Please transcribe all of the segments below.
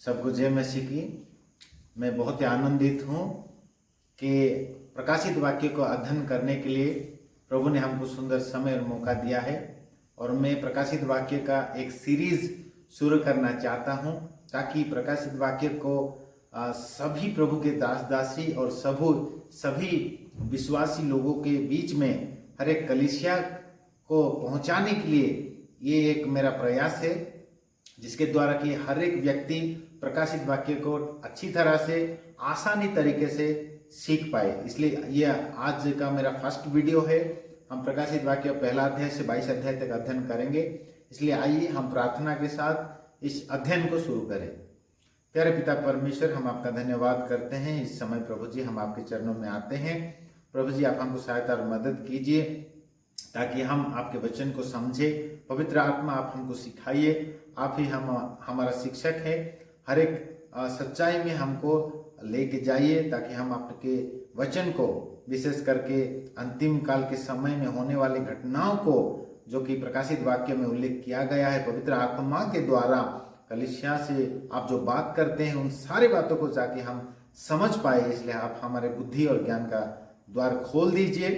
सबको जय मसीह की। मैं बहुत ही आनंदित हूँ कि प्रकाशित वाक्य को अध्ययन करने के लिए प्रभु ने हमको सुंदर समय और मौका दिया है। और मैं प्रकाशित वाक्य का एक सीरीज शुरू करना चाहता हूँ ताकि प्रकाशित वाक्य को सभी प्रभु के दास दासी और सभी विश्वासी लोगों के बीच में हर एक कलीसिया को पहुंचाने के लिए ये एक मेरा प्रयास है, जिसके द्वारा कि हर एक व्यक्ति प्रकाशित वाक्य को अच्छी तरह से आसानी तरीके से सीख पाए। इसलिए यह आज का मेरा फर्स्ट वीडियो है। हम प्रकाशित वाक्य पहला अध्याय से 22 अध्याय तक अध्ययन करेंगे। इसलिए आइए हम प्रार्थना के साथ इस अध्ययन को शुरू करें। प्यारे पिता परमेश्वर, हम आपका धन्यवाद करते हैं। इस समय प्रभु जी हम आपके चरणों में आते हैं। प्रभु जी, आप हमको सहायता और मदद कीजिए ताकि हम आपके वचन को समझे। पवित्र आत्मा, आप हमको सिखाइए। आप ही हमारा शिक्षक है। हर एक सच्चाई में हमको लेके जाइए ताकि हम आपके वचन को, विशेष करके अंतिम काल के समय में होने वाली घटनाओं को, जो कि प्रकाशित वाक्य में उल्लेख किया गया है, पवित्र आत्मा के द्वारा कलीसिया से आप जो बात करते हैं उन सारी बातों को जाके हम समझ पाए। इसलिए आप हमारे बुद्धि और ज्ञान का द्वार खोल दीजिए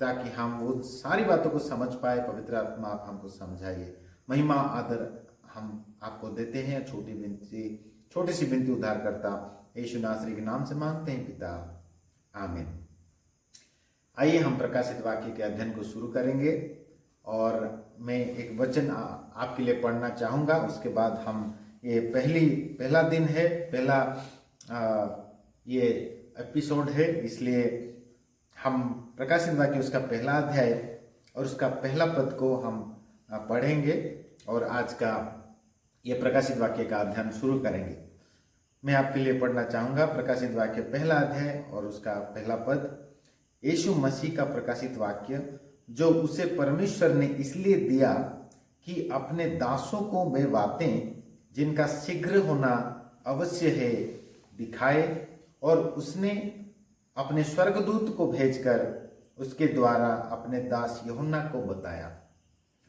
ताकि हम वो सारी बातों को समझ पाए। पवित्र आत्मा, आप हमको समझाइए। महिमा आदर हम आपको देते हैं। छोटी सी विनती उद्धार करता यीशु नासरी के नाम से मांगते हैं पिता, आमीन। आइए हम प्रकाशित वाक्य के अध्ययन को शुरू करेंगे और मैं एक वचन आपके लिए पढ़ना चाहूँगा। उसके बाद हम ये पहला दिन है, पहला ये एपिसोड है, इसलिए हम प्रकाशित वाक्य उसका पहला अध्याय और उसका पहला पद को हम पढ़ेंगे और आज का ये प्रकाशित वाक्य का अध्ययन शुरू करेंगे। मैं आपके लिए पढ़ना चाहूँगा प्रकाशित वाक्य पहला अध्याय और उसका पहला पद। यीशु मसीह का प्रकाशित वाक्य, जो उसे परमेश्वर ने इसलिए दिया कि अपने दासों को वे बातें जिनका शीघ्र होना अवश्य है दिखाए, और उसने अपने स्वर्गदूत को भेजकर उसके द्वारा अपने दास यूहन्ना को बताया।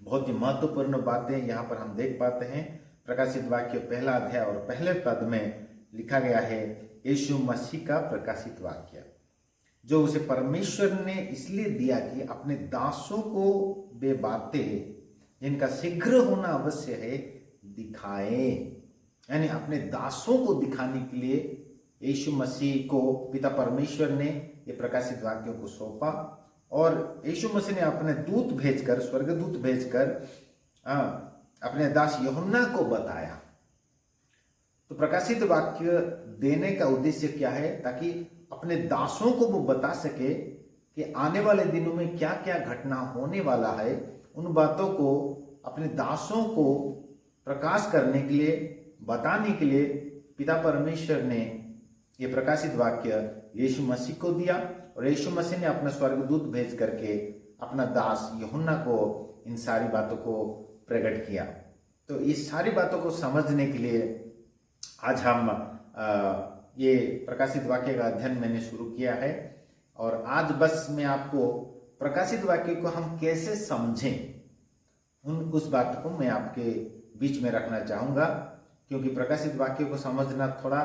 बहुत ही महत्वपूर्ण बातें यहाँ पर हम देख पाते हैं। प्रकाशित वाक्य पहला अध्याय और पहले पद में लिखा गया है, यीशु मसीह का प्रकाशित वाक्य, जो उसे परमेश्वर ने इसलिए दिया कि अपने दासों को वे बातें जिनका शीघ्र होना अवश्य है दिखाए। यानी अपने दासों को दिखाने के लिए यीशु मसीह को पिता परमेश्वर ने ये प्रकाशित वाक्यों को सौंपा और यीशु मसीह ने अपने दूत भेजकर, स्वर्गदूत भेजकर अपने दास यूहन्ना को बताया। तो प्रकाशित वाक्य देने का उद्देश्य क्या है? ताकि अपने दासों को वो बता सके कि आने वाले दिनों में क्या क्या घटना होने वाला है। उन बातों को अपने दासों को प्रकाश करने के लिए, बताने के लिए पिता परमेश्वर ने ये प्रकाशित वाक्य यीशु मसीह को दिया और यीशु मसीह ने अपना स्वर्गदूत भेज करके अपना दास यूहन्ना को इन सारी बातों को प्रकट किया। तो इस सारी बातों को समझने के लिए आज हम ये प्रकाशित वाक्य का अध्ययन मैंने शुरू किया है और आज बस मैं आपको प्रकाशित वाक्य को हम कैसे समझें उस बात को मैं आपके बीच में रखना चाहूँगा, क्योंकि प्रकाशित वाक्य को समझना थोड़ा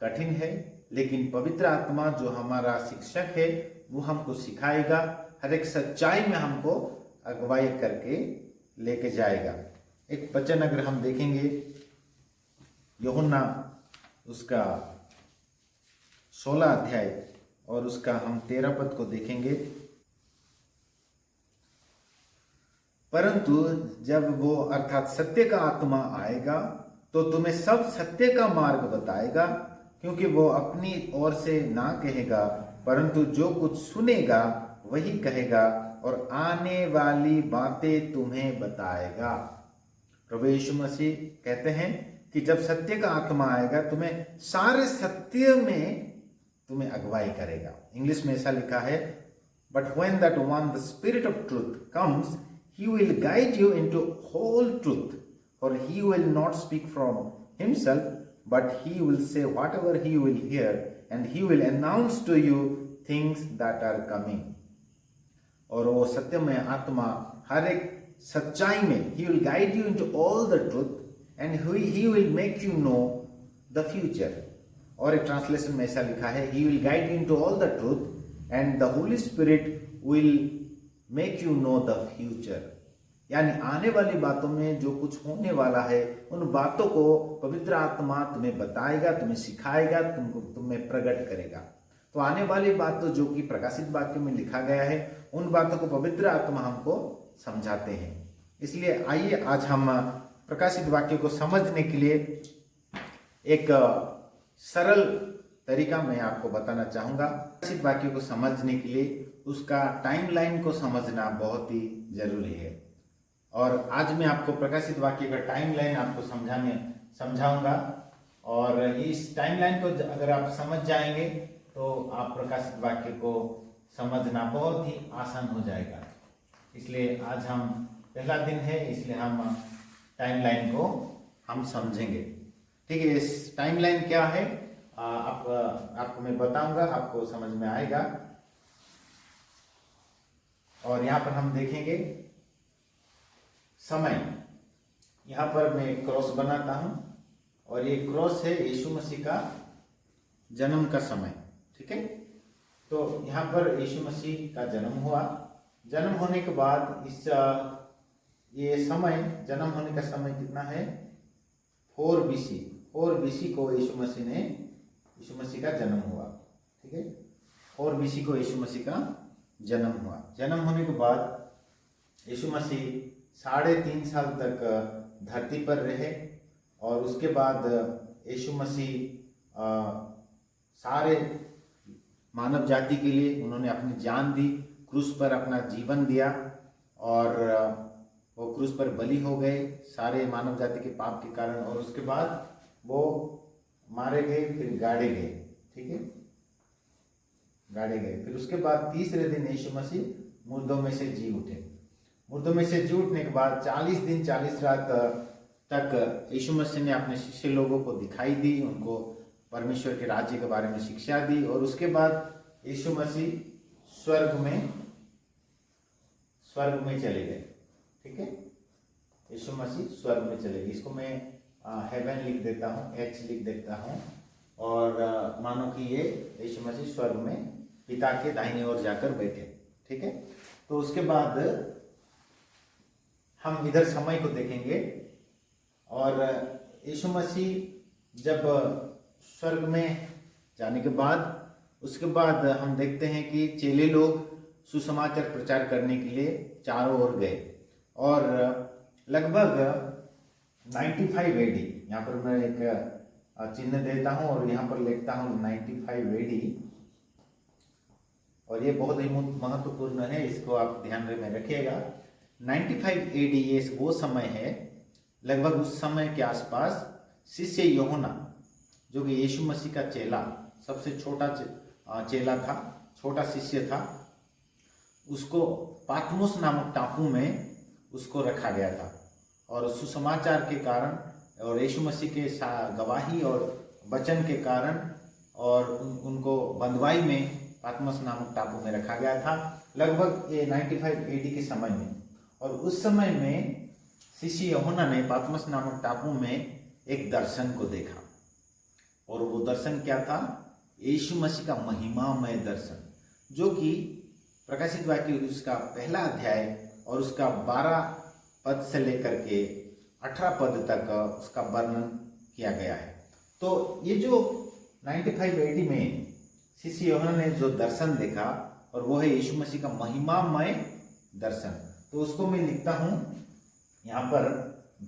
कठिन है, लेकिन पवित्र आत्मा जो हमारा शिक्षक है वो हमको सिखाएगा, हर एक सच्चाई में हमको अगुवाई करके लेके जाएगा। एक वचन अगर हम देखेंगे यूहन्ना उसका 16 अध्याय और उसका हम 13 पद को देखेंगे। परंतु जब वो अर्थात सत्य का आत्मा आएगा तो तुम्हें सब सत्य का मार्ग बताएगा, क्योंकि वो अपनी ओर से ना कहेगा, परंतु जो कुछ सुनेगा वही कहेगा और आने वाली बातें तुम्हें बताएगा। प्रभु यीशु मसीह कहते हैं कि जब सत्य का आत्मा आएगा तुम्हें सारे सत्य में तुम्हें अगुवाई करेगा। इंग्लिश में ऐसा लिखा है, but when that one the spirit of truth comes he will guide you into whole truth, for he will not speak from himself, but he will say whatever he will hear, and he will announce to you things that are coming. और वो सत्य में आत्मा हर एक सच्चाई में, he will guide you into all the truth and he will make you know the future. और एक ट्रांसलेशन में ऐसा लिखा है, he will guide into all the truth and the Holy Spirit will make you know the future. यानी आने वाली बातों में जो कुछ होने वाला है उन बातों को पवित्र आत्मा तुम्हें बताएगा, तुम्हें सिखाएगा, तुम्हें प्रकट करेगा। तो आने वाली बात तो जो कि प्रकाशित वाक्य में लिखा गया है उन बातों को पवित्र आत्मा हमको समझाते हैं। इसलिए आइए आज हम प्रकाशित वाक्य को समझने के लिए एक सरल तरीका मैं आपको बताना चाहूंगा। प्रकाशित वाक्य को समझने के लिए उसका टाइमलाइन को समझना बहुत ही जरूरी है। और आज मैं आपको प्रकाशित वाक्य का टाइमलाइन आपको समझाऊंगा। और इस टाइमलाइन को अगर आप समझ जाएंगे तो आप प्रकाशित वाक्य को समझना बहुत ही आसान हो जाएगा। इसलिए आज हम पहला दिन है, इसलिए हम टाइमलाइन को हम समझेंगे। ठीक है, इस टाइमलाइन क्या है आपको मैं बताऊंगा, आपको समझ में आएगा। और यहाँ पर हम देखेंगे समय। यहाँ पर मैं क्रॉस बनाता हूं और ये क्रॉस है यीशु मसीह का जन्म का समय। ठीक है, तो यहाँ पर यीशु मसीह का जन्म हुआ। जन्म होने के बाद ये समय, जन्म होने का समय कितना है, 4 BC को यीशु मसीह का जन्म हुआ। ठीक है, 4 BC को यीशु मसीह का जन्म हुआ। जन्म होने के बाद यीशु मसीह 3.5 साल तक धरती पर रहे और उसके बाद यीशु मसीह सारे मानव जाति के लिए उन्होंने अपनी जान दी, क्रूस पर अपना जीवन दिया और वो क्रूस पर बलि हो गए सारे मानव जाति के पाप के कारण। और उसके बाद वो मारे गए, फिर गाड़े गए। ठीक है, गाड़े गए। फिर उसके बाद तीसरे दिन यीशु मसीह मुर्दों में से जी उठे। मुर्दों में से जी उठने के बाद 40 दिन 40 रात तक यीशु मसीह ने अपने शिष्य लोगों को दिखाई दी, उनको परमेश्वर के राज्य के बारे में शिक्षा दी। और उसके बाद यीशु मसीह स्वर्ग में चले गए। ठीक है, यीशु मसीह स्वर्ग में चले गए। इसको मैं हेवन लिख देता हूँ, H लिख देता हूँ और मानो कि ये यीशु मसीह स्वर्ग में पिता के दाहिनी ओर जाकर बैठे। ठीक है, तो उसके बाद हम इधर समय को देखेंगे। और यीशु मसीह जब स्वर्ग में जाने के बाद उसके बाद हम देखते हैं कि चेले लोग सुसमाचार प्रचार करने के लिए चारों ओर गए। और लगभग 95 AD, यहाँ पर मैं एक चिन्ह देता हूँ और यहाँ पर लिखता हूँ 95 AD। और ये बहुत ही महत्वपूर्ण है, इसको आप ध्यान में रखिएगा। 95 AD ये वो समय है, लगभग उस समय के आसपास शिष्य यूहन्ना जो कि यीशु मसीह का चेला, सबसे छोटा चेला था, छोटा शिष्य था, उसको पातमुस नामक टापू में उसको रखा गया था। और सुसमाचार के कारण और यीशु मसीह के गवाही और वचन के कारण और उनको बंधुआई में पातमस नामक टापू में रखा गया था, लगभग ये 95 AD के समय में। और उस समय में शिष्य यूहन्ना ने पातमस नामक टापू में एक दर्शन को देखा। और वो दर्शन क्या था, यीशु मसीह का महिमामय दर्शन, जो कि प्रकाशित वाक्य उसका पहला अध्याय और उसका 12 पद से लेकर के 18 पद तक उसका वर्णन किया गया है। तो ये जो 95 AD में शिष्य यूहन्ना ने जो दर्शन देखा और वो है यीशु मसीह का महिमामय दर्शन। तो उसको मैं लिखता हूँ यहाँ पर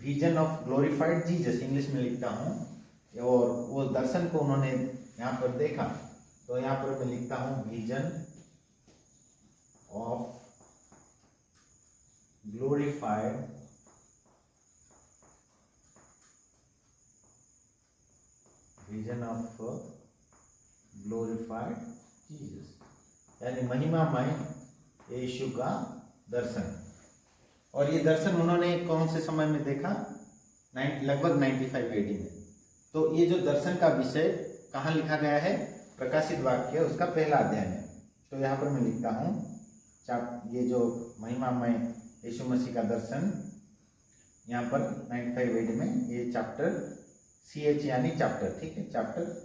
vision of glorified Jesus, English में लिखता हूँ। और वो दर्शन को उन्होंने यहाँ पर देखा, तो यहाँ पर मैं लिखता हूँ vision of glorified vision of glorified Jesus, यानी महिमामय यीशु का दर्शन। और ये दर्शन उन्होंने कौन से समय में देखा, लगभग 95 AD में। तो ये जो दर्शन का विषय कहाँ लिखा गया है, प्रकाशित वाक्य उसका पहला अध्याय में। तो यहाँ पर मैं लिखता हूँ ये जो महिमामय यीशु मसीह का दर्शन, यहाँ पर 95 AD में ये चैप्टर CH यानी चैप्टर, ठीक है, चैप्टर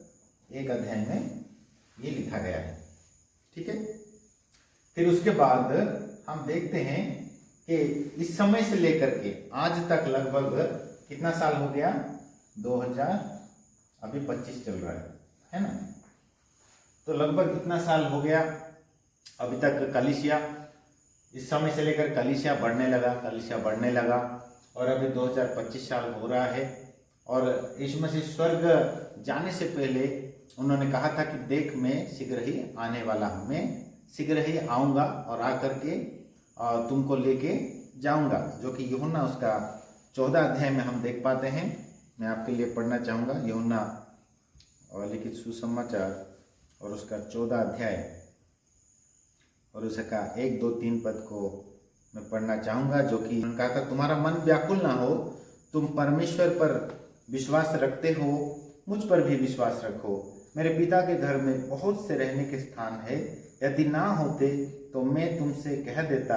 1 अध्याय में ये लिखा गया है, ठीक है। फिर उसके बाद हम देखते हैं कि इस समय से लेकर के आज तक लगभग कितना साल हो गया, 2025 चल रहा है ना। तो लगभग कितना साल हो गया अभी तक कलीसिया, इस समय से लेकर कलीसिया बढ़ने लगा और अभी 2025 साल हो रहा है। और यीशु मसीह स्वर्ग जाने से पहले उन्होंने कहा था कि देख मैं शीघ्र ही आने वाला हूँ, मैं शीघ्र ही आऊँगा और आकर के तुमको लेके जाऊँगा, जो कि यूहन्ना उसका 14 अध्याय में हम देख पाते हैं। मैं आपके लिए पढ़ना चाहूँगा यूहन्ना और लिखित सुसमाचार और उसका 14 अध्याय और उसका 1, 2, 3 पद को मैं पढ़ना चाहूँगा, जो कि उन्होंने कहा था तुम्हारा मन व्याकुल ना हो, तुम परमेश्वर पर विश्वास रखते हो, मुझ पर भी विश्वास रखो। मेरे पिता के घर में बहुत से रहने के स्थान है, यदि ना होते तो मैं तुमसे कह देता,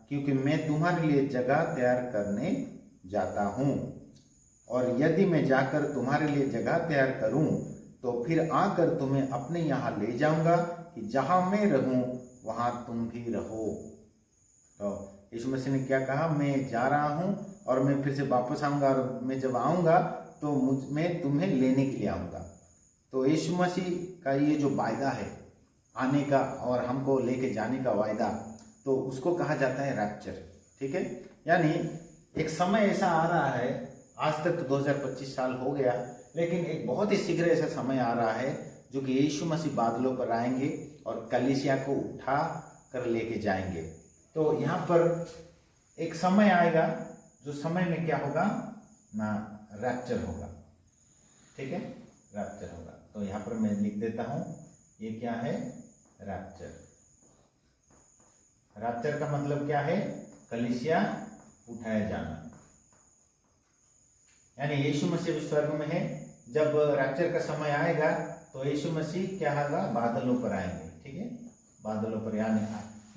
क्योंकि मैं तुम्हारे लिए जगह तैयार करने जाता हूँ। और यदि मैं जाकर तुम्हारे लिए जगह तैयार करूँ तो फिर आकर तुम्हें अपने यहाँ ले जाऊँगा कि जहाँ मैं रहूँ वहाँ तुम भी रहो। तो यीशु मसीह ने क्या कहा, मैं जा रहा हूँ और मैं फिर से वापस आऊँगा और मैं जब आऊँगा तो मैं तुम्हें लेने के लिए आऊँगा। तो यीशु मसीह का ये जो वायदा है आने का और हमको लेके जाने का वायदा, तो उसको कहा जाता है रैप्चर, ठीक है। यानी एक समय ऐसा आ रहा है, आज तक तो 2025 साल हो गया, लेकिन एक बहुत ही शीघ्र ऐसा समय आ रहा है जो कि यीशु मसीह बादलों पर आएंगे और कलीसिया को उठा कर लेके जाएंगे। तो यहाँ पर एक समय आएगा जो समय में क्या होगा ना, रैप्चर होगा, ठीक है, रैप्चर होगा। तो यहाँ पर मैं लिख देता हूँ, ये क्या है, रैप्चर। रैप्चर का मतलब क्या है, कलीसिया उठाया जाना। यानी यीशु मसीह स्वर्ग में है, जब रैप्चर का समय आएगा तो यीशु मसीह क्या होगा, बादलों पर आएंगे, ठीक है, बादलों पर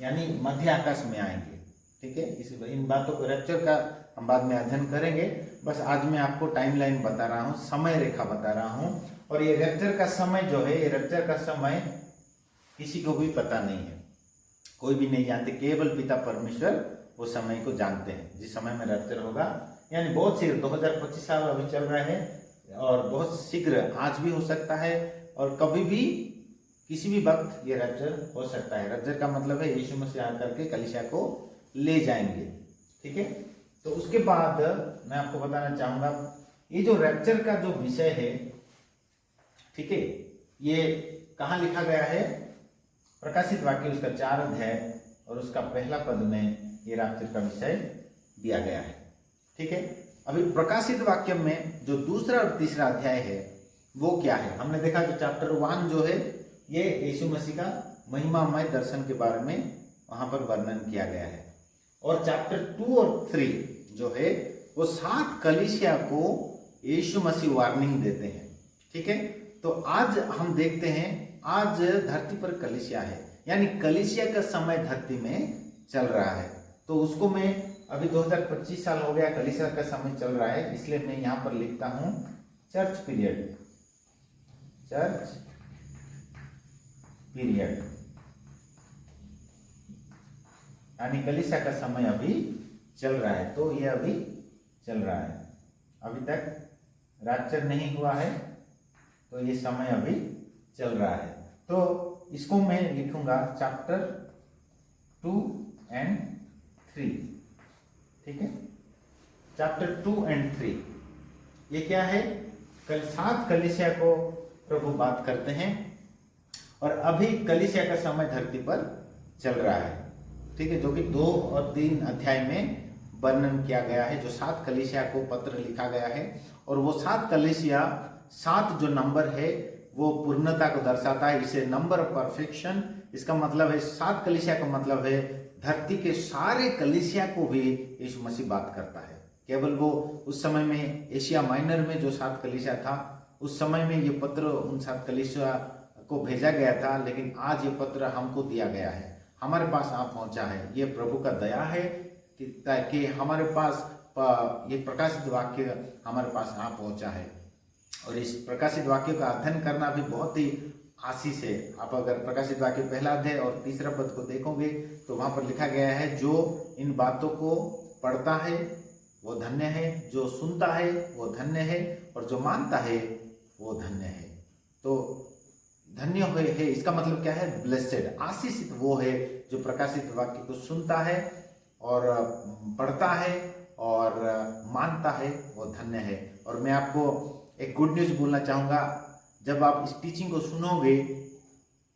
यानी मध्य आकाश में आएंगे, ठीक है। इन बातों को रैप्चर का हम बाद में अध्ययन करेंगे, बस आज मैं आपको टाइमलाइन बता रहा हूँ, समय रेखा बता रहा हूँ। और ये रैप्चर का समय जो है, ये रैप्चर का समय किसी को भी पता नहीं है, कोई भी नहीं जानते, केवल पिता परमेश्वर वो समय को जानते हैं जिस समय में रैप्चर होगा। यानी बहुत शीघ्र 2025 साल अभी चल रहा है और बहुत शीघ्र आज भी हो सकता है और कभी भी किसी भी वक्त ये रैप्चर हो सकता है। रैप्चर का मतलब है यीशु मसीह आकर के कलीसिया को ले जाएंगे, ठीक है। तो उसके बाद मैं आपको बताना चाहूंगा, ये जो रैप्चर का जो विषय है, ठीक है, ये कहाँ लिखा गया है, प्रकाशित वाक्य उसका 4 अध्याय और उसका पहला पद में ये रैप्चर का विषय दिया गया है, ठीक है। अभी प्रकाशित वाक्य में जो दूसरा और तीसरा अध्याय है वो क्या है, हमने देखा कि चैप्टर 1 जो है ये यीशु मसीह का महिमामय दर्शन के बारे में वहां पर वर्णन किया गया है। और चैप्टर 2 और 3 जो है वो 7 कलीसिया को यीशु मसीह वार्निंग देते हैं, ठीक है। तो आज हम देखते हैं, आज धरती पर कलीसिया है, यानी कलीसिया का समय धरती में चल रहा है। तो उसको मैं अभी 2025 साल हो गया, कलीसिया का समय चल रहा है, इसलिए मैं यहाँ पर लिखता हूँ चर्च पीरियड, चर्च पीरियड, यानी कलीसिया का समय अभी चल रहा है। तो ये अभी चल रहा है, अभी तक रैप्चर नहीं हुआ है, तो ये समय अभी चल रहा है। तो इसको मैं लिखूंगा चैप्टर 2 और 3, ठीक है, चैप्टर 2 और 3। ये क्या है, कल 7 कलीसिया को प्रभु बात करते हैं और अभी कलीसिया का समय धरती पर चल रहा है, ठीक है, जो कि 2 और 3 अध्याय में वर्णन किया गया है, जो 7 कलीसिया को पत्र लिखा गया है। और वो 7 कलीसिया, 7 जो नंबर है वो पूर्णता को दर्शाता है, इसे नंबर ऑफ परफेक्शन, इसका मतलब है 7 कलीसिया का मतलब है धरती के सारे कलीसिया को भी यीशु मसीह बात करता है। केवल वो उस समय में एशिया माइनर में जो 7 कलीसिया था, उस समय में ये पत्र उन 7 कलीसिया को भेजा गया था, लेकिन आज ये पत्र हमको दिया गया है, हमारे पास आ पहुंचा है। ये प्रभु का दया है कि हमारे पास ये प्रकाशित वाक्य हमारे पास आ पहुंचा है। और इस प्रकाशित वाक्य का अध्ययन करना भी बहुत ही आशीष है। आप अगर प्रकाशित वाक्य पहला अध्याय और तीसरा पद को देखोगे तो वहां पर लिखा गया है, जो इन बातों को पढ़ता है वो धन्य है, जो सुनता है वो धन्य है, और जो मानता है वो धन्य है। तो धन्य है इसका मतलब क्या है? ब्लेसेड, आशीषित वो है जो प्रकाशित वाक्य को सुनता है और पढ़ता है और मानता है, वो धन्य है। और मैं आपको एक गुड न्यूज बोलना चाहूँगा, जब आप इस टीचिंग को सुनोगे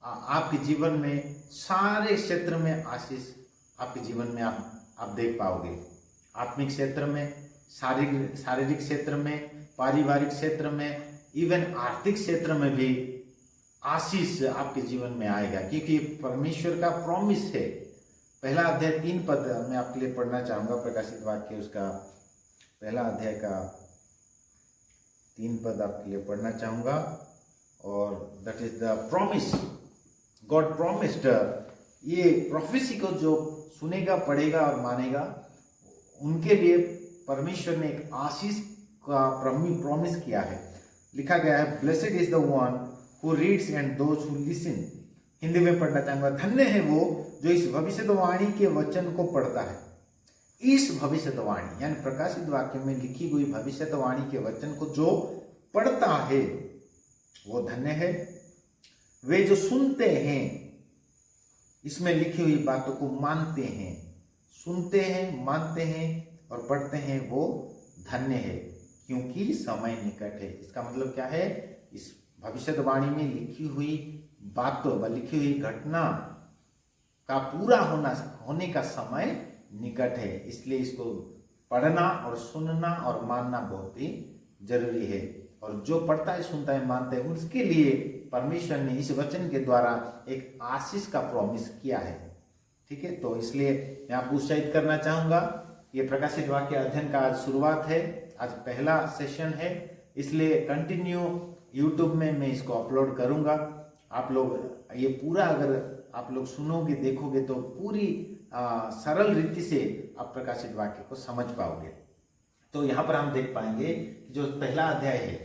आपके जीवन में सारे क्षेत्र में आशीष आपके जीवन में आप देख पाओगे। आत्मिक क्षेत्र में, शारीरिक क्षेत्र में, पारिवारिक क्षेत्र में, इवन आर्थिक क्षेत्र में भी आशीष आपके जीवन में आएगा, क्योंकि परमेश्वर का प्रॉमिस है। पहला अध्याय 3 पद मैं आपके लिए पढ़ना चाहूंगा, प्रकाशित वाक्य उसका पहला अध्याय का 3 पद आपके लिए पढ़ना चाहूंगा। और that is the promise God promised. ये प्रोफेसी को जो सुनेगा, पढ़ेगा और मानेगा, उनके लिए परमेश्वर ने एक आशीष का प्रॉमिस किया है। लिखा गया है, blessed is the one who reads and those who listen. Hindi में पढ़ना चाहूंगा, धन्य है वो जो इस भविष्यवाणी के वचन को पढ़ता है। इस भविष्यवाणी यानी प्रकाशित वाक्य में लिखी हुई भविष्यवाणी के वचन को जो पढ़ता है वो धन्य है। वे जो सुनते हैं, इसमें लिखी हुई बातों को मानते हैं, सुनते हैं, मानते हैं और पढ़ते हैं, वो धन्य है, क्योंकि समय निकट है। इसका मतलब क्या है? इस भविष्यवाणी में लिखी हुई बातों, लिखी हुई घटना का पूरा होने का समय निकट है। इसलिए इसको पढ़ना और सुनना और मानना बहुत ही जरूरी है। और जो पढ़ता है, सुनता है, मानता है, उसके लिए परमेश्वर ने इस वचन के द्वारा एक आशीष का प्रॉमिस किया है। ठीक है, तो इसलिए मैं आपको उत्साहित करना चाहूंगा। ये प्रकाशित वाक्य अध्ययन का आज शुरुआत है, आज पहला सेशन है, इसलिए कंटिन्यू यूट्यूब में मैं इसको अपलोड करूंगा। आप लोग ये पूरा अगर आप लोग सुनोगे, देखोगे तो पूरी सरल रीति से आप प्रकाशित वाक्य को समझ पाओगे। तो यहाँ पर हम देख पाएंगे जो पहला अध्याय है,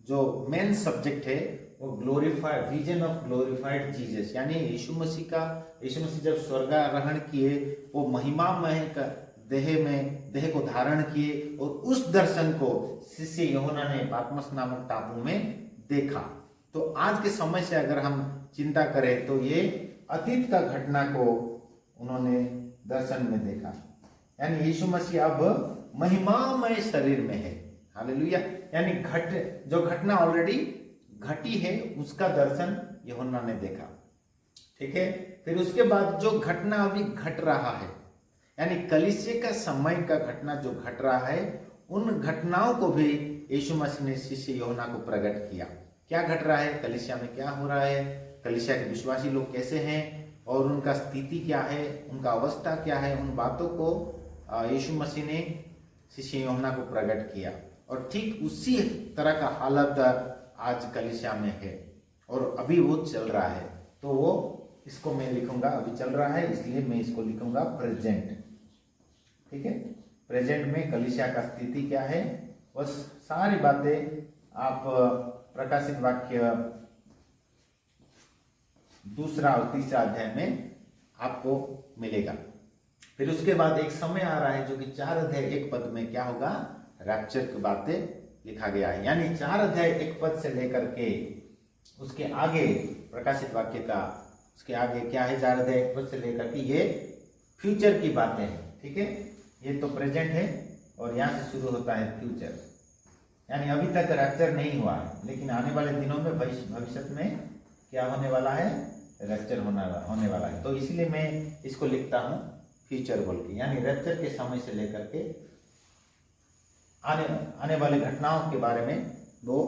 जो मेन सब्जेक्ट है वो glorified, vision of glorified Jesus, यानी यीशु मसीह जब स्वर्गारोहण किए, वो महिमामय देह को धारण किए और उस दर्शन को शिष्य यूहन्ना ने पात्मस नामक टापू में देखा। तो आज के समय से अगर हम चिंता करें तो ये अतीत का घटना को उन्होंने दर्शन में देखा, यानी यीशु मसीह अब महिमामय शरीर में है। हालेलुया, यानी जो घटना ऑलरेडी घटी है उसका दर्शन यूहन्ना ने देखा। ठीक है, फिर उसके बाद जो घटना अभी घट रहा है, यानी कलीसिया का समय का घटना जो घट रहा है, उन घटनाओं को भी यीशु मसीह ने शिष्य यूहन्ना को प्रकट किया। क्या घट रहा है, कलीसिया में क्या हो रहा है, कलीसिया के विश्वासी लोग कैसे हैं और उनका स्थिति क्या है, उनका अवस्था क्या है, उन बातों को यीशु मसीह ने शिष्य यूहन्ना को प्रकट किया। और ठीक उसी तरह का हालत आज कलीसिया में है और अभी वो चल रहा है। तो वो इसको मैं लिखूंगा, अभी चल रहा है इसलिए मैं इसको लिखूंगा प्रेजेंट। ठीक है, प्रेजेंट में कलीसिया का स्थिति क्या है, बस सारी बातें आप प्रकाशित वाक्य 2 और 3 अध्याय में आपको मिलेगा। फिर उसके बाद एक समय आ रहा है जो कि 4 अध्याय 1 पद में क्या होगा, रैप्चर की बातें लिखा गया है। यानी 4 अध्याय 1 पद से लेकर के उसके आगे प्रकाशित वाक्य का उसके आगे क्या है, 4 अध्याय 1 पद से लेकर के ये फ्यूचर की बातें हैं। ठीक है, ये तो प्रेजेंट है और यहाँ से शुरू होता है फ्यूचर, यानी अभी तक रैप्चर नहीं हुआ है, लेकिन आने वाले दिनों में भविष्य में क्या होने वाला है, रैप्चर होने वाला है। तो इसलिए मैं इसको लिखता हूँ फ्यूचर बोल के, यानी रैप्चर के समय से लेकर के आने वाली घटनाओं के बारे में वो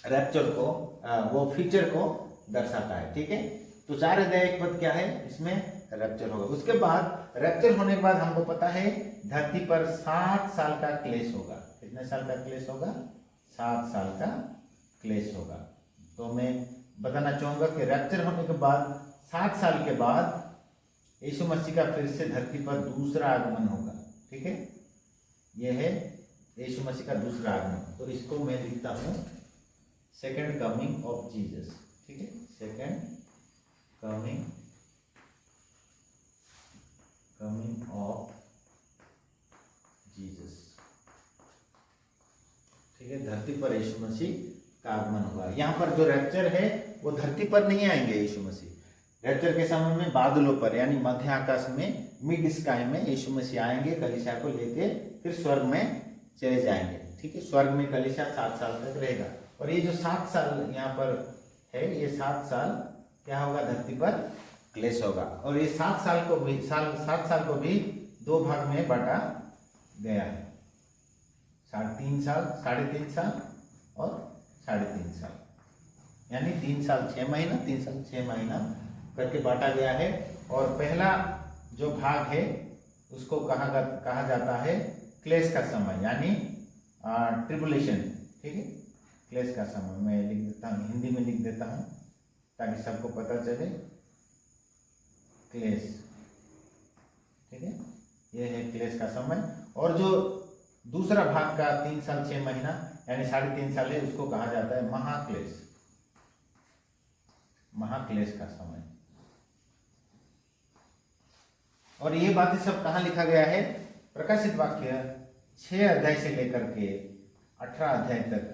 रैप्चर को, वो फ्यूचर को दर्शाता है। ठीक है, तो 4 अध्याय 1 पद क्या है, इसमें रैप्चर होगा। उसके बाद रैप्चर होने के बाद हमको पता है धरती पर 7 साल का क्लेश होगा। कितने साल का क्लेश होगा, 7 साल का क्लेश होगा। तो मैं बताना चाहूंगा कि रैप्चर होने के बाद 7 साल के बाद यीशु मसीह का फिर से धरती पर दूसरा आगमन होगा। ठीक है, यह है यीशु मसीह का दूसरा आगमन, तो इसको मैं लिखता हूँ सेकेंड कमिंग ऑफ जीसस। ठीक है, सेकेंड कमिंग ऑफ जीसस। ठीक है, धरती पर यीशु मसीह का आगमन होगा। यहाँ पर जो रैप्चर है वो धरती पर नहीं आएंगे यीशु मसीह। रैप्चर के समय में बादलों पर यानी मध्य आकाश में मिड स्काई में यीशु मसीह आएंगे, कलीसिया को लेके फिर स्वर्ग में चले जाएंगे। ठीक है, स्वर्ग में कलीसिया 7 साल तक रहेगा। और ये जो 7 साल यहाँ पर है, ये 7 साल क्या होगा, धरती पर क्लेश होगा। और ये 7 साल को भी 7 साल को भी 2 भाग में बांटा गया है, 3.5 साल, 3.5 साल और 3.5 साल, यानी 3 साल 6 महीना, 3 साल 6 महीना करके बांटा गया है। और पहला जो भाग है उसको कहा जाता है क्लेश का समय, यानी ट्रिबुलेशन। ठीक है, क्लेश का समय मैं लिख देता हूँ, हिंदी में लिख देता हूँ ताकि सबको पता चले। क्लेश, ठीक है, ये है क्लेश का समय। और जो दूसरा भाग का 3 साल 6 महीना यानी 3.5 साल है, उसको कहा जाता है महाक्लेश, महाक्लेश का समय। और ये बातें सब कहाँ लिखा गया है, प्रकाशित वाक्य 6 अध्याय से लेकर के 18 अध्याय तक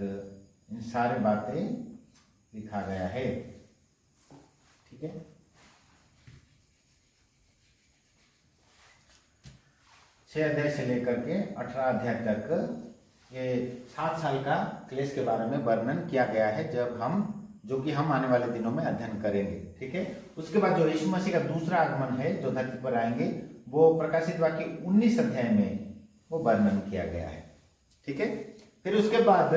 इन सारे बातें लिखा गया है। ठीक है, छह अध्याय से लेकर के 18 अध्याय तक ये 7 साल का क्लेश के बारे में वर्णन किया गया है, जो कि हम आने वाले दिनों में अध्ययन करेंगे। ठीक है, उसके बाद जो यीशु मसीह का दूसरा आगमन है, जो धरती पर आएंगे, वो प्रकाशित वाक्य 19 अध्याय में वो वर्णन किया गया है। ठीक है, फिर उसके बाद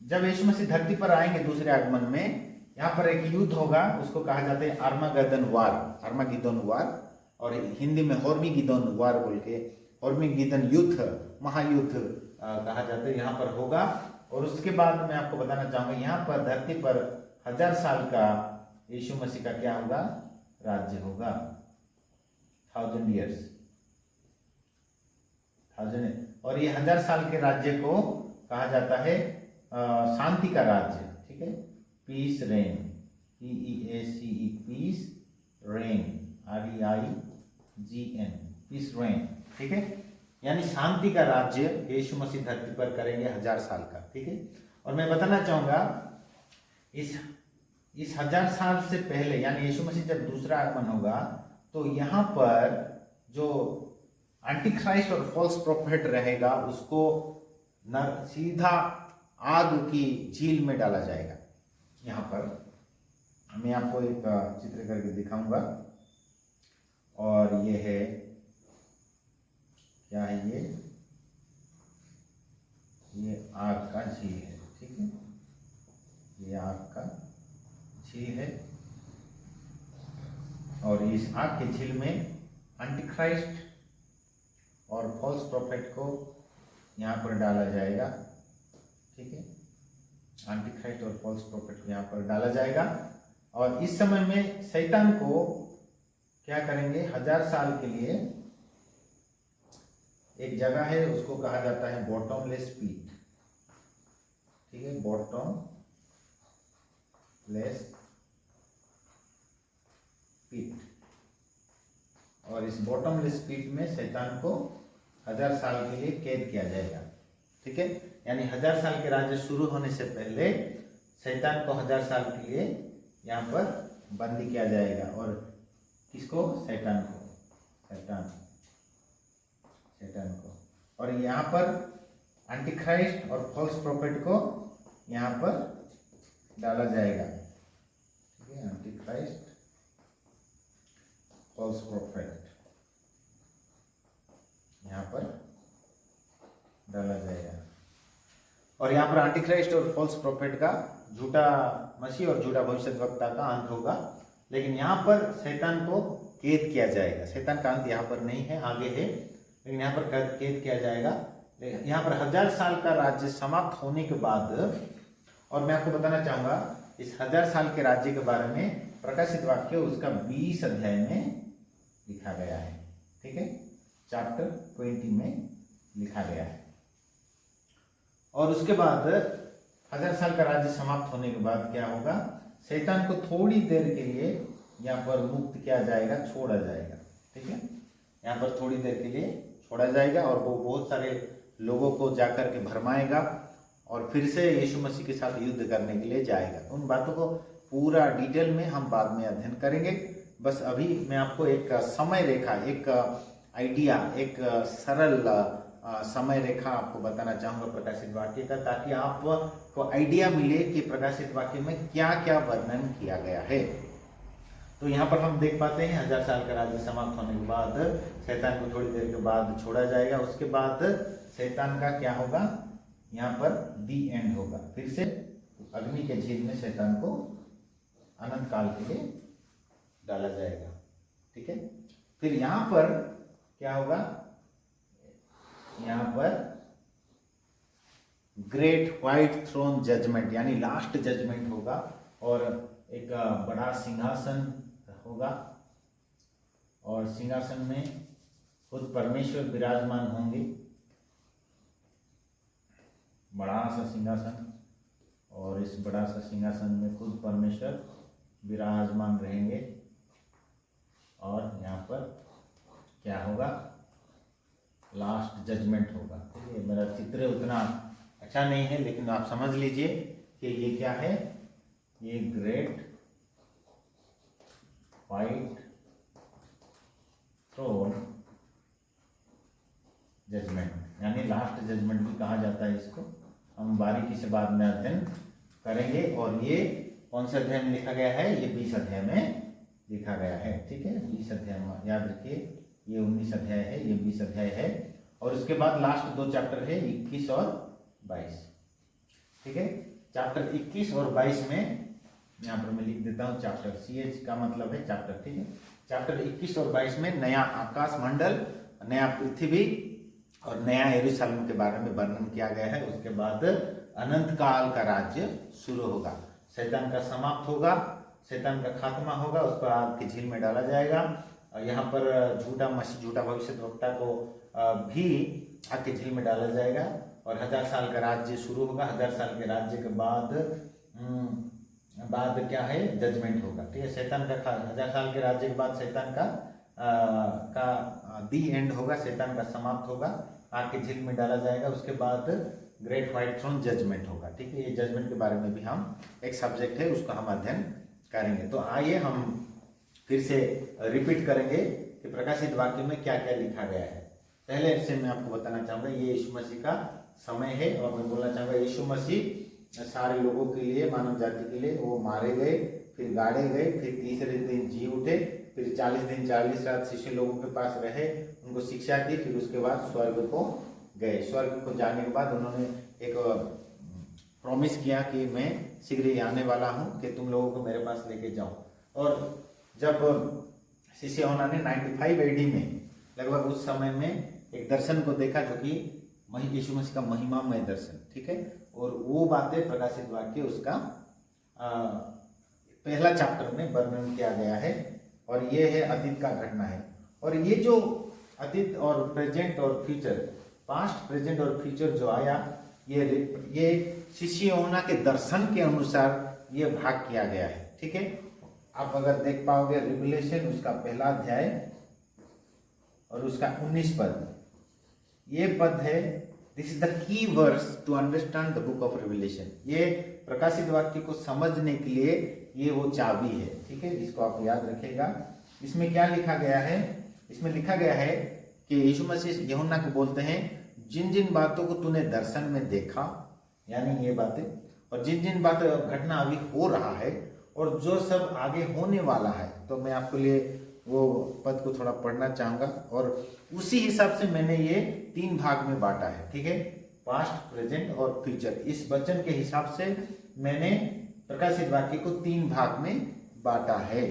जब यीशु मसीह धरती पर आएंगे दूसरे आगमन में, यहाँ पर एक युद्ध होगा, उसको कहा जाता है आर्मागेदोन वार, आर्मागेदोन वार, और हिंदी में हॉर्मीगिदोन वार बोल के, हॉर्मीगिदोन युद्ध, महायुद्ध कहा जाता है, यहाँ पर होगा। और उसके बाद मैं आपको बताना चाहूंगा, यहाँ पर धरती पर 1000 साल का यीशु मसीह का क्या होगा, राज्य होगा, 1000 years, 1000। और ये 1000 साल के राज्य को कहा जाता है शांति का राज्य। ठीक है, peace reign, PEACE, peace reign, REIGN, peace reign. ठीक है, यानी शांति का राज्य यीशु मसीह धरती पर करेंगे 1000 साल का। ठीक है, और मैं बताना चाहूंगा इस 1000 साल से पहले, यानी यीशु मसीह जब दूसरा आगमन होगा, तो यहाँ पर जो एंटीक्राइस्ट और फॉल्स प्रोफेट रहेगा, उसको सीधा आग की झील में डाला जाएगा। यहाँ पर मैं आपको एक चित्र करके दिखाऊंगा, और ये है, क्या है ये आग का झील है। ठीक है, ये आग का झील है, और इस आग के झील में एंटीक्राइस्ट और फॉल्स प्रॉफिट को यहाँ पर डाला जाएगा। ठीक है, एंटीक्राइस्ट और फॉल्स प्रॉफिट को यहाँ पर डाला जाएगा। और इस समय में शैतान को क्या करेंगे, 1000 साल के लिए एक जगह है, उसको कहा जाता है बॉटमलेस पिट। ठीक है, बॉटमलेस पिट, और इस बॉटमलेस पिट में शैतान को 1000 साल के लिए कैद किया जाएगा। ठीक है, यानी 1000 साल के राज्य शुरू होने से पहले शैतान को 1000 साल के लिए यहाँ पर बंदी किया जाएगा। और किसको, शैतान को, शैतान को। और यहाँ पर एंटीक्राइस्ट और फॉल्स प्रॉफिट को यहाँ पर डाला जाएगा। ठीक है, एंटीक्राइस्ट, फॉल्स प्रॉफिट यहाँ पर डाला जाएगा। और यहाँ पर एंटीक्राइस्ट और फॉल्स प्रॉफिट का, झूठा मसीह और झूठा भविष्यद्वक्ता का अंत होगा। लेकिन यहाँ पर शैतान को कैद किया जाएगा। शैतान का अंत यहाँ पर नहीं है, आगे है, लेकिन यहाँ पर कैद किया जाएगा। यहाँ पर 1000 साल का राज्य समाप्त होने के बाद, और मैं आपको बताना चाहूंगा इस 1000 साल के राज्य के बारे में प्रकाशित वाक्य उसका 20 अध्याय में लिखा गया है। ठीक है, चैप्टर 20 में लिखा गया है। और उसके बाद 1000 साल का राज्य समाप्त होने के बाद क्या होगा, शैतान को थोड़ी देर के लिए यहाँ पर मुक्त किया जाएगा, छोड़ा जाएगा। ठीक है, यहाँ पर थोड़ी देर के लिए छोड़ा जाएगा और वो बहुत सारे लोगों को जाकर के भरमाएगा और फिर से यीशु मसीह के साथ युद्ध करने के लिए जाएगा। उन बातों को पूरा डिटेल में हम बाद में अध्ययन करेंगे। बस अभी मैं आपको एक समय रेखा, एक आइडिया, एक सरल समय रेखा आपको बताना चाहूँगा प्रकाशित वाक्य का, ताकि आपको आइडिया मिले कि प्रकाशित वाक्य में क्या क्या वर्णन किया गया है। तो यहाँ पर हम देख पाते हैं 1000 साल का राज्य समाप्त होने के बाद शैतान को थोड़ी देर के बाद छोड़ा जाएगा। उसके बाद शैतान का क्या होगा, यहाँ पर दी एंड होगा, फिर से अग्नि के झील में शैतान को अनंत काल के लिए डाला जाएगा। ठीक है, फिर यहाँ पर क्या होगा, यहाँ पर ग्रेट व्हाइट थ्रोन जजमेंट यानी लास्ट जजमेंट होगा और एक बड़ा सिंहासन होगा और सिंहासन में खुद परमेश्वर विराजमान होंगे, बड़ा सा सिंहासन, और इस बड़ा सा सिंहासन में खुद परमेश्वर विराजमान रहेंगे। और यहाँ पर क्या होगा, लास्ट जजमेंट होगा। ठीक है, मेरा चित्र उतना अच्छा नहीं है लेकिन आप समझ लीजिए कि ये क्या है, ये ग्रेट व्हाइट थ्रोन जजमेंट यानी लास्ट जजमेंट भी कहा जाता है इसको। हम बारीकी से बाद में अध्ययन करेंगे। और ये कौन से अध्याय में लिखा गया है, ये 20 अध्याय में लिखा गया है। ठीक है, 20 अध्याय में याद रखिए, ये 19 अध्याय है, ये 20 अध्याय है। और उसके बाद लास्ट 2 चैप्टर है 21 और 22। ठीक है, चैप्टर 21 और 22 में यहाँ पर मैं लिख देता हूँ चैप्टर, CH का मतलब है चैप्टर। ठीक है, चैप्टर 21 और 22 में नया आकाश मंडल, नया पृथ्वी और नया यरूशलेम के बारे में वर्णन किया गया है। उसके बाद अनंत काल का राज्य शुरू होगा, शैतान का समाप्त होगा, शैतान का खात्मा होगा, उसको आग की झील में डाला जाएगा। यहाँ पर झूठा मसीह, झूठा भविष्यद्वक्ता को भी आग की झील में डाला जाएगा और 1000 साल का राज्य शुरू होगा। 1000 साल के राज्य के बाद क्या है, जजमेंट होगा। ठीक है, शैतान का 1000 साल के राज्य के बाद शैतान का दी एंड होगा, शैतान का समाप्त होगा, आग की झील में डाला जाएगा। उसके बाद ग्रेट व्हाइट थ्रोन जजमेंट होगा। ठीक है, ये जजमेंट के बारे में भी हम एक सब्जेक्ट है, उसको हम अध्ययन करेंगे। तो आइए हम फिर से रिपीट करेंगे कि प्रकाशित वाक्य में क्या क्या लिखा गया है। पहले से मैं आपको बताना चाहूँगा ये यीशु मसीह का समय है और मैं बोलना चाहूँगा यीशु मसीह सारे लोगों के लिए, मानव जाति के लिए वो मारे गए, फिर गाड़े गए, फिर तीसरे दिन जी उठे, फिर 40 दिन 40 रात शिष्य लोगों के पास रहे, उनको शिक्षा दी, फिर उसके बाद स्वर्ग को गए। स्वर्ग को जाने के बाद उन्होंने एक प्रॉमिस किया कि मैं शीघ्र ही आने वाला हूँ कि तुम लोगों को मेरे पास लेके जाऊँ। और जब शिष्य यूहन्ना ने 95 AD में लगभग उस समय में एक दर्शन को देखा जो कि यीशु मसीह का महिमामय दर्शन। ठीक है, और वो बातें प्रकाशित वाक्य उसका पहला चैप्टर में वर्णन किया गया है और ये है अतीत का घटना है। और ये जो अतीत और प्रेजेंट और फ्यूचर, पास्ट प्रेजेंट और फ्यूचर जो आया, ये शिष्य यूहन्ना के दर्शन के अनुसार ये भाग किया गया है। ठीक है, आप अगर देख पाओगे रिवलेशन उसका पहला अध्याय और उसका 19 पद, ये पद है, this is the key verse to understand the book of Revelation. ये प्रकाशित वाक्य को समझने के लिए ये वो चाबी है। ठीक है, इसको आप याद रखिएगा। इसमें क्या लिखा गया है, इसमें लिखा गया है कि यीशु मसीह यूहन्ना को बोलते हैं जिन जिन बातों को तूने दर्शन में देखा, यानी ये बातें, और जिन जिन बातें घटना अभी हो रहा है और जो सब आगे होने वाला है। तो मैं आपके लिए वो पद को थोड़ा पढ़ना चाहूंगा और उसी हिसाब से मैंने ये 3 भाग में बांटा है। ठीक है, पास्ट, प्रेजेंट और फ्यूचर। इस वचन के हिसाब से मैंने प्रकाशित वाक्य को 3 भाग में बांटा है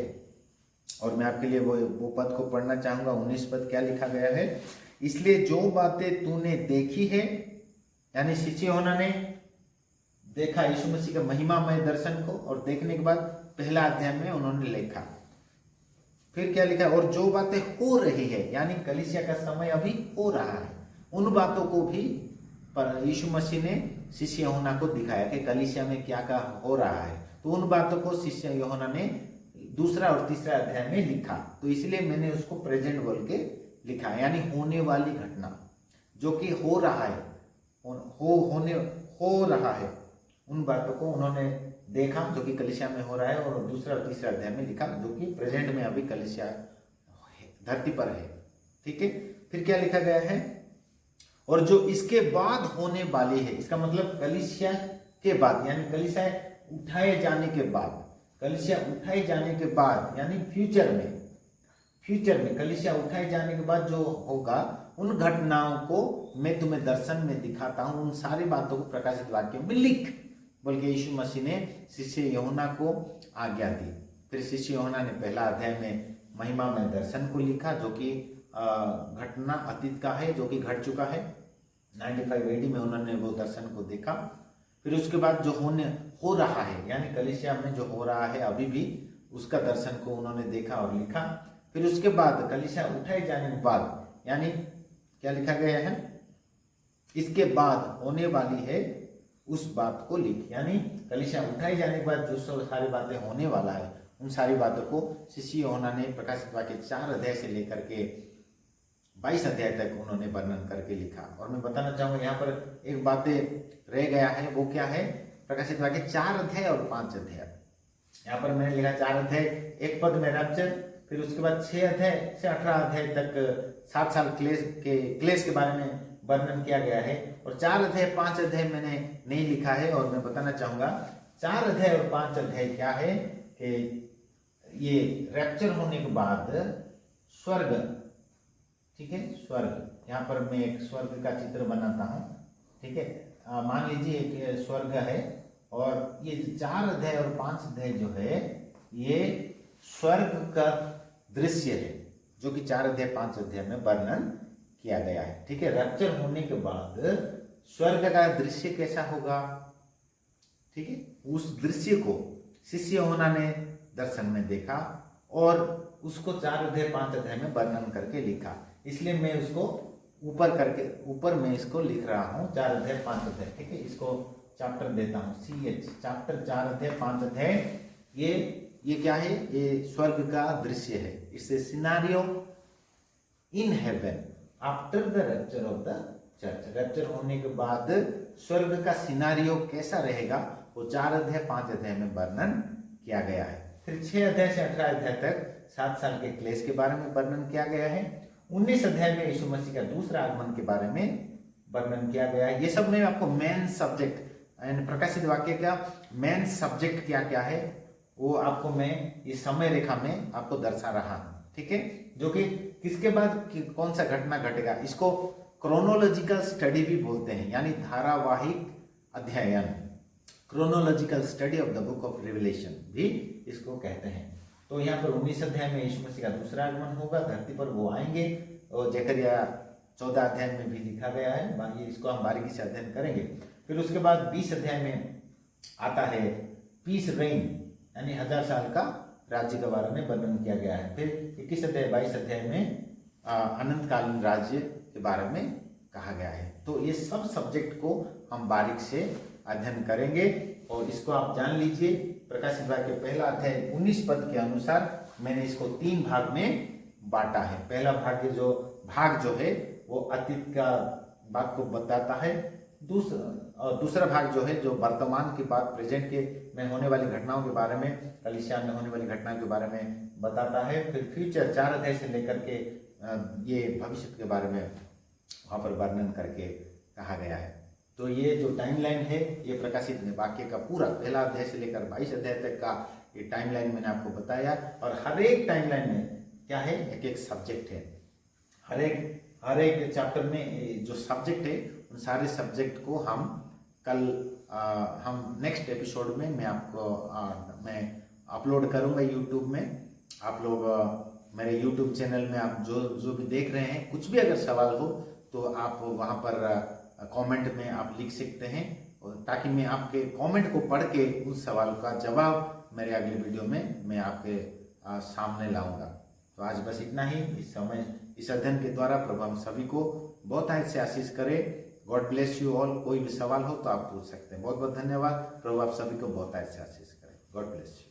और मैं आपके लिए वो पद को पढ़ना चाहूंगा। 19 पद क्या लिखा गया है, इसलिए जो बातें तूने देखी है, यानी शिष्य यूहन्ना ने देखा यीशु मसीह का महिमामय दर्शन को और देखने के बाद पहला अध्याय में उन्होंने लिखा। फिर क्या लिखा, और जो बातें हो रही है, यानी कलीसिया का समय अभी हो रहा है, उन बातों को भी यीशु मसीह ने शिष्य यूहन्ना को दिखाया कि कलीसिया में क्या क्या हो रहा है। तो उन बातों को शिष्य यूहन्ना ने दूसरा और तीसरा अध्याय में लिखा, तो इसलिए मैंने उसको प्रेजेंट बोल के लिखा, यानी होने वाली घटना जो कि हो रहा है, हो रहा है, उन बातों को उन्होंने देखा जो कि कलीसिया में हो रहा है, और दूसरा और तीसरा अध्याय में लिखा जो कि प्रेजेंट में अभी कलीसिया धरती पर है। ठीक है, फिर क्या लिखा गया है, और जो इसके बाद होने वाली है, इसका मतलब कलीसिया के बाद, यानी कलीसिया उठाए जाने के बाद, कलीसिया उठाए जाने के बाद यानी फ्यूचर में कलीसिया उठाए जाने के बाद जो होगा, उन घटनाओं को मैं तुम्हें दर्शन में दिखाता हूं, उन सारी बातों को प्रकाशित वाक्यों में लिख बोल के यीशु मसीह ने शिष्य यूहन्ना को आज्ञा दी। फिर शिष्य यूहन्ना ने पहला अध्याय में महिमा में दर्शन को लिखा जो कि घटना अतीत का है, जो कि घट चुका है। 95 AD में उन्होंने वो दर्शन को देखा। फिर उसके बाद जो हो रहा है, यानी कलीसिया में जो हो रहा है अभी भी, उसका दर्शन को उन्होंने देखा और लिखा। फिर उसके बाद कलीसिया उठाए जाने के बाद, यानी क्या लिखा गया है, इसके बाद होने वाली है उस बात को लिख, यानी कलीसिया उठाए जाने के बाद जो सारी बातें होने वाला है, उन सारी बातों को शिष्य यूहन्ना ने प्रकाशित वाक्य 4 अध्याय से लेकर के 22 अध्याय तक उन्होंने वर्णन करके लिखा। और मैं बताना चाहूंगा यहाँ पर एक बातें रह गया है, वो क्या है, प्रकाशित वाक्य 4 अध्याय और 5 अध्याय। यहाँ पर मैंने लिखा 4 अध्याय, एक पद में रैप्चर, फिर उसके बाद 6 अध्याय से 18 अध्याय तक 7 साल क्लेश के बारे में वर्णन किया गया है, और 4 अध्याय 5 अध्याय मैंने नहीं लिखा है। और मैं बताना चाहूंगा 4 अध्याय और 5 अध्याय क्या है कि ये रैप्चर होने के बाद स्वर्ग, ठीक है, स्वर्ग, यहाँ पर मैं एक स्वर्ग का चित्र बनाता हूँ। ठीक है, मान लीजिए एक स्वर्ग है, और ये 4 अध्याय और 5 अध्याय जो है ये स्वर्ग का दृश्य है, जो कि 4 अध्याय 5 अध्याय में वर्णन किया गया है। ठीक है, रैप्चर होने के बाद स्वर्ग का दृश्य कैसा होगा, ठीक है, उस दृश्य को शिष्य यूहन्ना ने दर्शन में देखा और उसको 4 अध्याय 5 अध्याय में वर्णन करके लिखा। इसलिए मैं उसको ऊपर में इसको लिख रहा हूँ 4 अध्याय 5 अध्याय। ठीक है, इसको चैप्टर देता हूँ, CH चैप्टर 4 अध्याय 5 अध्याय। ये क्या है, ये स्वर्ग का दृश्य है। इससे scenario in heaven after the rapture of the church, rapture होने के बाद स्वर्ग का सिनारियो कैसा रहेगा, वो 4 अध्याय 5 अध्याय में वर्णन किया गया है। फिर 6 अध्याय से 18 अध्याय तक 7 साल के क्लेश के बारे में वर्णन किया गया है। 19 अध्याय में यीशु मसीह का दूसरा आगमन के बारे में वर्णन किया गया है। ये सब में आपको मेन सब्जेक्ट, प्रकाशित वाक्य का मेन सब्जेक्ट क्या क्या है वो आपको मैं इस समय रेखा में आपको दर्शा रहा हूं। ठीक है, जो कि किसके बाद कौन सा घटना घटेगा, इसको क्रोनोलॉजिकल स्टडी भी बोलते हैं, यानी धारावाहिक अध्ययन, chronological study of the book of revelation भी इसको कहते हैं। तो यहाँ पर 19 अध्याय में यीशु मसीह का दूसरा आगमन होगा, धरती पर वो आएंगे, और जकरिया 14 अध्याय में भी लिखा गया है, इसको हम बारीकी से अध्ययन करेंगे। फिर उसके बाद 20 अध्याय में आता है पीस रेन, यानी 1000 साल का राज्य के बारे में वर्णन किया गया है। फिर 21 अध्याय 22 अध्याय में अनंतकालीन राज्य के बारे में कहा गया है। तो ये सब सब्जेक्ट को हम बारीक से अध्ययन करेंगे, और इसको आप जान लीजिए। प्रकाशित वाक्य पहला अध्याय 19 पद के अनुसार मैंने इसको 3 भाग में बांटा है। पहला भाग जो है वो अतीत का बात को बताता है, दूसरा भाग जो है जो वर्तमान की बात, प्रेजेंट के में होने वाली घटनाओं के बारे में, कलीसिया में होने वाली घटनाओं के बारे में बताता है। फिर फ्यूचर 4 अध्याय से लेकर के ये भविष्य के बारे में वहाँ पर वर्णन करके कहा गया है। तो ये जो टाइमलाइन है ये प्रकाशित वाक्य का पूरा पहला अध्याय से लेकर 22 अध्याय तक का ये टाइमलाइन मैंने आपको बताया। और हर एक टाइमलाइन में क्या है, एक एक सब्जेक्ट है। हर एक चैप्टर में जो सब्जेक्ट है उन सारे सब्जेक्ट को हम हम नेक्स्ट एपिसोड में मैं अपलोड करूंगा यूट्यूब में। आप लोग मेरे यूट्यूब चैनल में आप जो भी देख रहे हैं, कुछ भी अगर सवाल हो तो आप वहाँ पर कमेंट में आप लिख सकते हैं, ताकि मैं आपके कमेंट को पढ़ के उस सवाल का जवाब मेरे अगले वीडियो में मैं आपके सामने लाऊंगा। तो आज बस इतना ही। इस अध्ययन के द्वारा प्रभु हम सभी को बहुत से आशीष करे। God bless you all. कोई भी सवाल हो तो आप पूछ सकते हैं। बहुत बहुत धन्यवाद। प्रभु आप सभी को बहुत अच्छे आशीष करें। God bless you.